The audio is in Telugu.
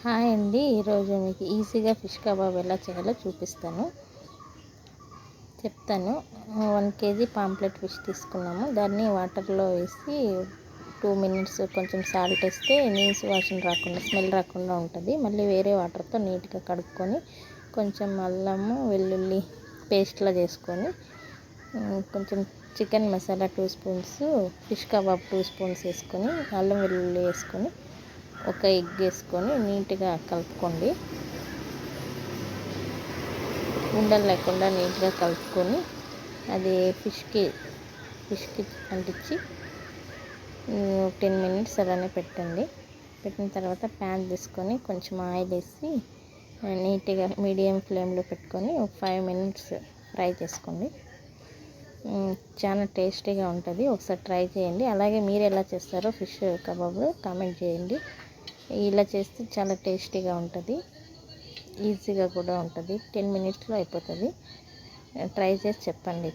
హాయ్ అండి. ఈరోజు మీకు ఈజీగా ఫిష్ కబాబ్ ఎలా చేయాలో చెప్తాను. 1 కేజీ పాంప్లెట్ ఫిష్ తీసుకున్నాము. దాన్ని వాటర్లో వేసి 2 మినిట్స్ కొంచెం సాల్ట్ వేస్తే నీసు వాసన రాకుండా, స్మెల్ రాకుండా ఉంటుంది. మళ్ళీ వేరే వాటర్తో నీట్గా కడుక్కొని కొంచెం అల్లము వెల్లుల్లి పేస్ట్లా చేసుకొని కొంచెం chicken masala 2 spoons, fish kebab 2 spoons వేసుకొని అల్లం వెల్లుల్లి వేసుకొని ఒక ఎగ్ వేసుకొని నీట్గా కలుపుకోండి. ఉండలు లేకుండా నీట్గా కలుపుకొని అది ఫిష్కి అంటించి 10 మినిట్స్ అలానే పెట్టండి. పెట్టిన తర్వాత ప్యాన్ తీసుకొని కొంచెం ఆయిల్ వేసి నీట్గా మీడియం ఫ్లేమ్లో పెట్టుకొని ఒక 5 మినిట్స్ ఫ్రై చేసుకోండి. చాలా టేస్టీగా ఉంటుంది. ఒకసారి ట్రై చేయండి. అలాగే మీరు ఎలా చేస్తారో ఫిష్ కబాబ్ కామెంట్ చేయండి. ఇలా చేస్తే చాలా టేస్టీగా ఉంటుంది, ఈజీగా కూడా ఉంటుంది. 10 మినిట్స్లో అయిపోతుంది. ట్రై చేసి చెప్పండి.